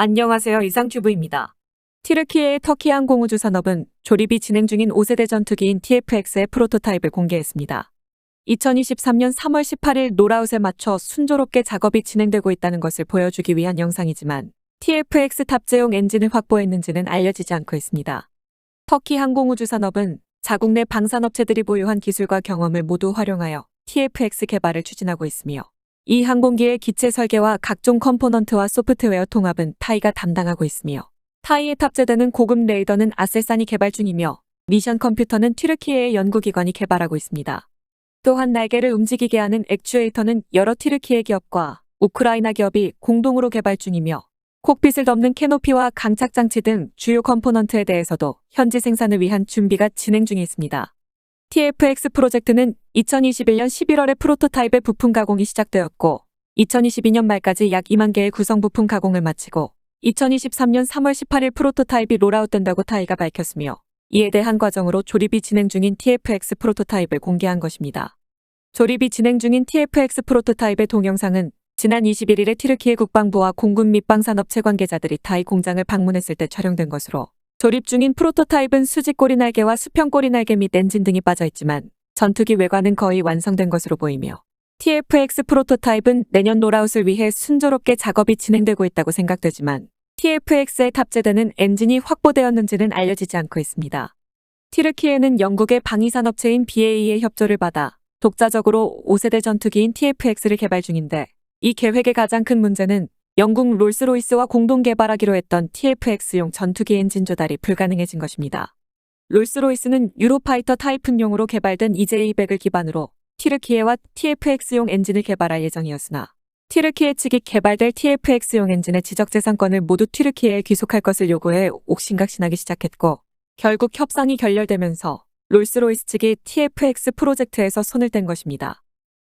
안녕하세요. 이상튜브입니다. 튀르키예의 터키 항공우주 산업은 조립이 진행 중인 5세대 전투기인 TFX의 프로토타입을 공개했습니다. 2023년 3월 18일 롤아웃에 맞춰 순조롭게 작업이 진행되고 있다는 것을 보여주기 위한 영상이지만 TFX 탑재용 엔진을 확보했는지는 알려지지 않고 있습니다. 터키 항공우주 산업은 자국 내 방산업체들이 보유한 기술과 경험을 모두 활용하여 TFX 개발을 추진하고 있으며 이 항공기의 기체 설계와 각종 컴포넌트와 소프트웨어 통합은 타이가 담당하고 있으며 타이에 탑재되는 고급 레이더는 아셀산이 개발 중이며 미션 컴퓨터는 튀르키예의 연구기관이 개발하고 있습니다. 또한 날개를 움직이게 하는 액추에이터는 여러 튀르키예 기업과 우크라이나 기업이 공동으로 개발 중이며 콕핏을 덮는 캐노피와 강착장치 등 주요 컴포넌트에 대해서도 현지 생산을 위한 준비가 진행 중에 있습니다. TFX 프로젝트는 2021년 11월에 프로토타입의 부품 가공이 시작되었고 2022년 말까지 약 2만 개의 구성 부품 가공을 마치고 2023년 3월 18일 프로토타입이 롤아웃된다고 타이가 밝혔으며 이에 대한 과정으로 조립이 진행 중인 TFX 프로토타입을 공개한 것입니다. 조립이 진행 중인 TFX 프로토타입의 동영상은 지난 21일에 튀르키예 국방부와 공군 및 방산업체 관계자들이 타이 공장을 방문했을 때 촬영된 것으로 조립 중인 프로토타입은 수직 꼬리 날개와 수평 꼬리 날개 및 엔진 등이 빠져있지만 전투기 외관은 거의 완성된 것으로 보이며 TFX 프로토타입은 내년 롤아웃을 위해 순조롭게 작업이 진행되고 있다고 생각되지만 TFX에 탑재되는 엔진이 확보되었는지는 알려지지 않고 있습니다. 튀르키예는 영국의 방위산업체인 BAE의 협조를 받아 독자적으로 5세대 전투기인 TFX를 개발 중인데 이 계획의 가장 큰 문제는 영국 롤스로이스와 공동 개발하기로 했던 TFX용 전투기 엔진 조달이 불가능해진 것입니다. 롤스로이스는 유로파이터 타이푼용으로 개발된 EJ200을 기반으로 튀르키예와 TFX용 엔진을 개발할 예정이었으나 튀르키예 측이 개발될 TFX용 엔진의 지적재산권을 모두 튀르키예에 귀속할 것을 요구해 옥신각신하기 시작했고 결국 협상이 결렬되면서 롤스로이스 측이 TFX 프로젝트에서 손을 뗀 것입니다.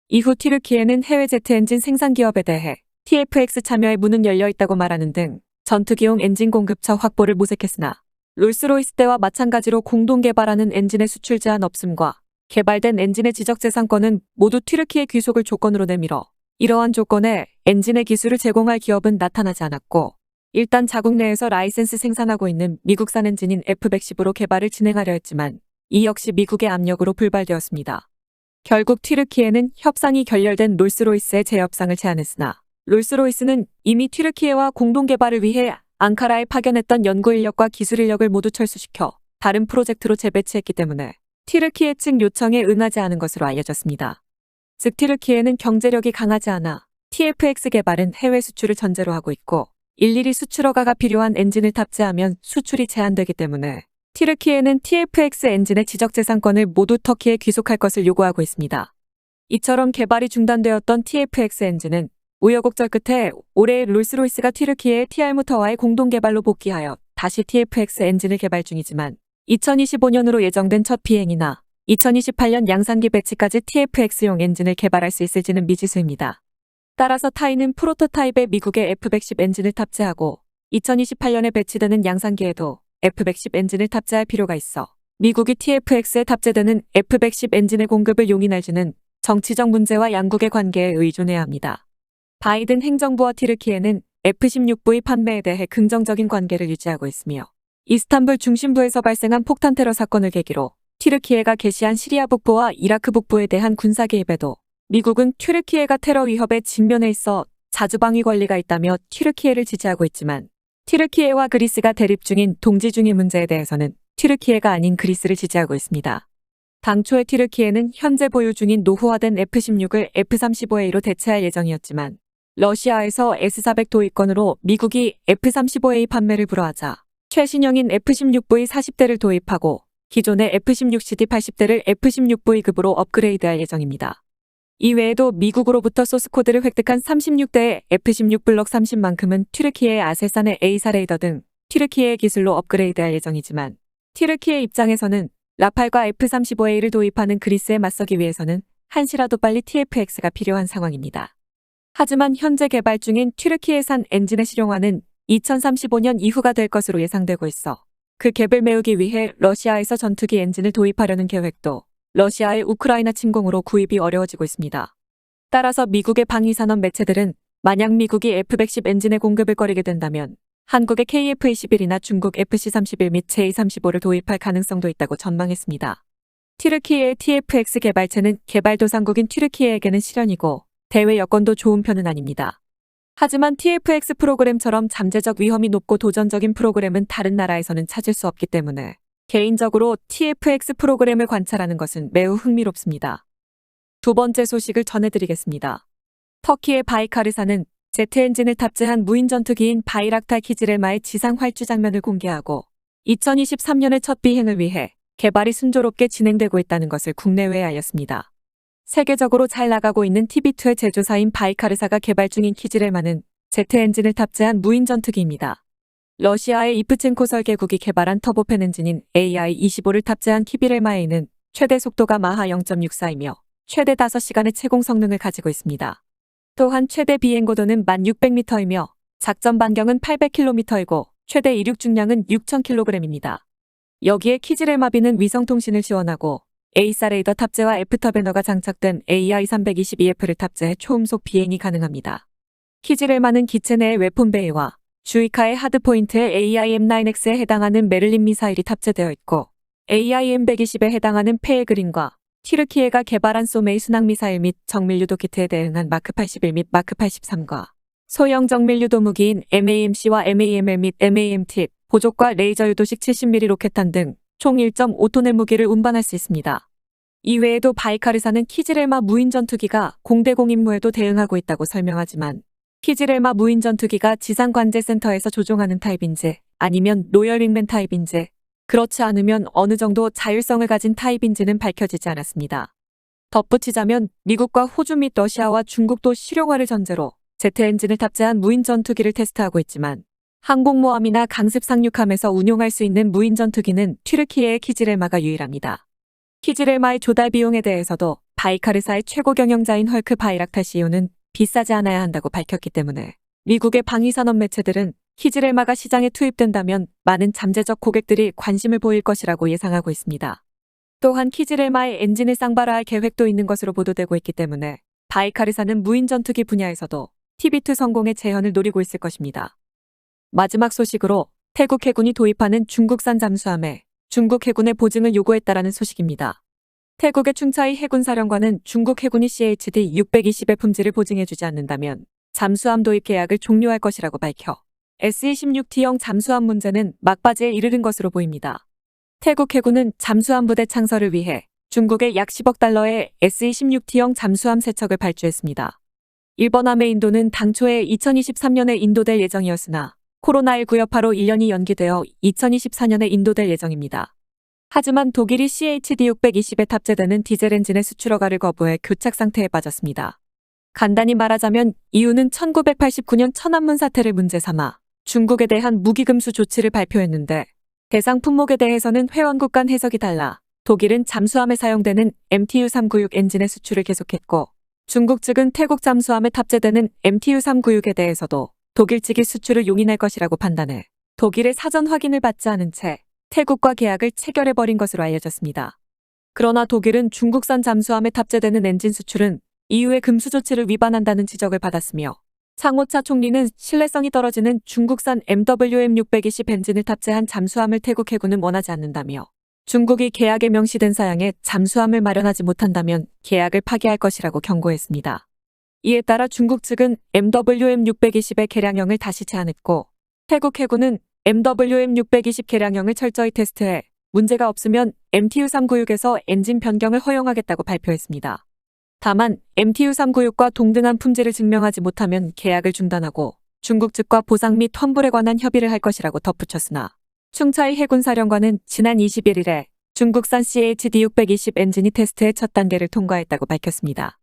이후 튀르키예는 해외 제트 엔진 생산 기업에 대해 TFX 참여의 문은 열려있다고 말하는 등 전투기용 엔진 공급처 확보를 모색했으나 롤스로이스 때와 마찬가지로 공동 개발하는 엔진의 수출 제한 없음과 개발된 엔진의 지적재산권은 모두 튀르키예 귀속을 조건으로 내밀어 이러한 조건에 엔진의 기술을 제공할 기업은 나타나지 않았고 일단 자국 내에서 라이센스 생산하고 있는 미국산 엔진인 F110으로 개발을 진행하려 했지만 이 역시 미국의 압력으로 불발되었습니다. 결국 튀르키예는 협상이 결렬된 롤스로이스의 재협상을 제안했으나 롤스로이스는 이미 튀르키예와 공동 개발을 위해 앙카라에 파견했던 연구 인력과 기술 인력을 모두 철수시켜 다른 프로젝트로 재배치했기 때문에 튀르키예 측 요청에 응하지 않은 것으로 알려졌습니다. 즉 튀르키예는 경제력이 강하지 않아 TFX 개발은 해외 수출을 전제로 하고 있고 일일이 수출 허가가 필요한 엔진을 탑재하면 수출이 제한되기 때문에 튀르키예는 TFX 엔진의 지적재산권을 모두 터키에 귀속할 것을 요구하고 있습니다. 이처럼 개발이 중단되었던 TFX 엔진은 우여곡절 끝에 올해 롤스로이스가 튀르키예의 TR모터와의 공동 개발로 복귀하여 다시 TFX 엔진을 개발 중이지만 2025년으로 예정된 첫 비행이나 2028년 양산기 배치까지 TFX용 엔진을 개발할 수 있을지는 미지수입니다. 따라서 타이는 프로토타입에 미국의 F110 엔진을 탑재하고 2028년에 배치되는 양산기에도 F110 엔진을 탑재할 필요가 있어 미국이 TFX에 탑재되는 F110 엔진의 공급을 용인할지는 정치적 문제와 양국의 관계에 의존해야 합니다. 바이든 행정부와 튀르키예는 F-16V 판매에 대해 긍정적인 관계를 유지하고 있으며 이스탄불 중심부에서 발생한 폭탄 테러 사건을 계기로 튀르키예가 개시한 시리아 북부와 이라크 북부에 대한 군사 개입에도 미국은 튀르키예가 테러 위협에 직면해 있어 자주방위 권리가 있다며 튀르키예를 지지하고 있지만 튀르키예와 그리스가 대립 중인 동지 중위 문제에 대해서는 튀르키예가 아닌 그리스를 지지하고 있습니다. 당초에 튀르키예는 현재 보유 중인 노후화된 F-16을 F-35A로 대체할 예정이었지만 러시아에서 S-400 도입권으로 미국이 F-35A 판매를 불허하자 최신형인 F-16V 40대를 도입하고 기존의 F-16CD 80대를 F-16V급으로 업그레이드할 예정입니다. 이외에도 미국으로부터 소스코드를 획득한 36대의 F-16 블록 30만큼은 튀르키예의 아셀산의 A사 레이더 등 튀르키예의 기술로 업그레이드할 예정이지만 튀르키예 입장에서는 라팔과 F-35A를 도입하는 그리스에 맞서기 위해서는 한시라도 빨리 TFX가 필요한 상황입니다. 하지만 현재 개발 중인 튀르키예산 엔진의 실용화는 2035년 이후가 될 것으로 예상되고 있어 그 갭을 메우기 위해 러시아에서 전투기 엔진을 도입하려는 계획도 러시아의 우크라이나 침공으로 구입이 어려워지고 있습니다. 따라서 미국의 방위산업 매체들은 만약 미국이 F-110 엔진의 공급을 꺼리게 된다면 한국의 KF-21이나 중국 FC-31 및 J-35를 도입할 가능성도 있다고 전망했습니다. 튀르키예의 TFX 개발체는 개발도상국인 튀르키예에게는 실현이고 대외 여건도 좋은 편은 아닙니다. 하지만 TFX 프로그램처럼 잠재적 위험이 높고 도전적인 프로그램은 다른 나라에서는 찾을 수 없기 때문에 개인적으로 TFX 프로그램을 관찰하는 것은 매우 흥미롭습니다. 두 번째 소식을 전해드리겠습니다. 터키의 바이카르사는 제트 엔진을 탑재한 무인 전투기인 바이락탈 키즈렐마의 지상 활주 장면을 공개하고 2023년의 첫 비행을 위해 개발이 순조롭게 진행되고 있다는 것을 국내외에 알렸습니다. 세계적으로 잘 나가고 있는 TB2의 제조사인 바이카르사가 개발 중인 키즈렐마는 제트 엔진을 탑재한 무인 전투기입니다. 러시아의 이프첸코 설계국이 개발한 터보팬 엔진인 AI-25를 탑재한 키비렐마에는 최대 속도가 마하 0.64이며 최대 5시간의 채공 성능을 가지고 있습니다. 또한 최대 비행고도는 1600m이며 작전 반경은 800km이고 최대 이륙 중량은 6000kg입니다. 여기에 키즈렐마비는 위성통신을 지원하고 에이사 레이더 탑재와 애프터배너가 장착된 AI-322F를 탑재해 초음속 비행이 가능합니다. 키즈렐마는 기체 내의 웨폰베이와 주이카의 하드포인트에 AIM-9X에 해당하는 메를린 미사일이 탑재되어 있고 AIM-120에 해당하는 페에그린과 튀르키예가 개발한 소메이 순항미사일 및 정밀유도 키트에 대응한 마크 81 및 마크 83과 소형 정밀유도 무기인 MAMC와 MAML 및 MAMT, 보족과 레이저 유도식 70mm 로켓탄 등 총 1.5톤의 무기를 운반할 수 있습니다. 이외에도 바이카르사는 키즈렐마 무인 전투기가 공대공 임무에도 대응하고 있다고 설명하지만 키즈렐마 무인 전투기가 지상관제센터에서 조종하는 타입인지 아니면 로열 윙맨 타입인지 그렇지 않으면 어느 정도 자율성을 가진 타입인지는 밝혀지지 않았습니다. 덧붙이자면 미국과 호주 및 러시아와 중국도 실용화를 전제로 제트 엔진을 탑재한 무인 전투기를 테스트하고 있지만 항공모함이나 강습 상륙함에서 운용할 수 있는 무인 전투기는 튀르키예의 키즈렐마가 유일합니다. 키즈렐마의 조달 비용에 대해서도 바이카르사의 최고 경영자인 헐크 바이락탈 CEO는 비싸지 않아야 한다고 밝혔기 때문에 미국의 방위산업 매체들은 키즈렐마가 시장에 투입된다면 많은 잠재적 고객들이 관심을 보일 것이라고 예상하고 있습니다. 또한 키즈렐마의 엔진을 쌍발화할 계획도 있는 것으로 보도되고 있기 때문에 바이카르사는 무인 전투기 분야에서도 TB2 성공의 재현을 노리고 있을 것입니다. 마지막 소식으로 태국 해군이 도입하는 중국산 잠수함에 중국 해군의 보증을 요구했다라는 소식입니다. 태국의 충차이 해군사령관은 중국 해군이 CHD-620의 품질을 보증해주지 않는다면 잠수함 도입 계약을 종료할 것이라고 밝혀 S-26T형 잠수함 문제는 막바지에 이르는 것으로 보입니다. 태국 해군은 잠수함 부대 창설을 위해 중국에 약 10억 달러의 S-26T형 잠수함 3척을 발주했습니다. 일본 아메인도는 당초에 2023년에 인도될 예정이었으나 코로나19 여파로 1년이 연기되어 2024년에 인도될 예정입니다. 하지만 독일이 CHD-620에 탑재되는 디젤 엔진의 수출 허가를 거부해 교착 상태에 빠졌습니다. 간단히 말하자면 이유는 1989년 천안문 사태를 문제 삼아 중국에 대한 무기금수 조치를 발표했는데 대상 품목에 대해서는 회원국 간 해석이 달라 독일은 잠수함에 사용되는 MTU-396 엔진의 수출을 계속했고 중국 측은 태국 잠수함에 탑재되는 MTU-396에 대해서도 독일 측이 수출을 용인할 것이라고 판단해 독일의 사전 확인을 받지 않은 채 태국과 계약을 체결해버린 것으로 알려졌습니다. 그러나 독일은 중국산 잠수함에 탑재되는 엔진 수출은 EU의 금수 조치를 위반한다는 지적을 받았으며 창호차 총리는 신뢰성이 떨어지는 중국산 MWM-620 엔진을 탑재한 잠수함을 태국 해군은 원하지 않는다며 중국이 계약에 명시된 사양에 잠수함을 마련하지 못한다면 계약을 파기할 것이라고 경고했습니다. 이에 따라 중국 측은 MWM-620의 개량형을 다시 제안했고 태국 해군은 MWM-620 개량형을 철저히 테스트해 문제가 없으면 MTU-396에서 엔진 변경을 허용하겠다고 발표했습니다. 다만 MTU-396과 동등한 품질을 증명하지 못하면 계약을 중단하고 중국 측과 보상 및 환불에 관한 협의를 할 것이라고 덧붙였으나 충차이 해군사령관은 지난 21일에 중국산 CHD-620 엔진이 테스트의 첫 단계를 통과했다고 밝혔습니다.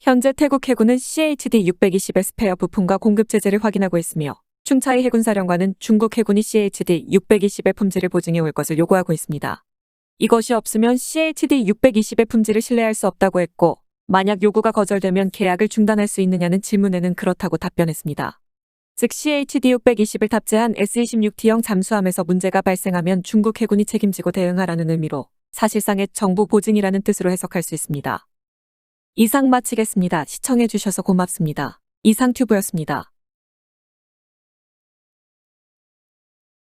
현재 태국 해군은 CHD-620의 스페어 부품과 공급 체제를 확인하고 있으며 충차이 해군사령관은 중국 해군이 CHD-620의 품질을 보증해 올 것을 요구하고 있습니다. 이것이 없으면 CHD-620의 품질을 신뢰할 수 없다고 했고 만약 요구가 거절되면 계약을 중단할 수 있느냐는 질문에는 그렇다고 답변했습니다. 즉 CHD-620을 탑재한 S-26T형 잠수함에서 문제가 발생하면 중국 해군이 책임지고 대응하라는 의미로 사실상의 정부 보증이라는 뜻으로 해석할 수 있습니다. 이상 마치겠습니다. 시청해주셔서 고맙습니다. 이상튜브였습니다.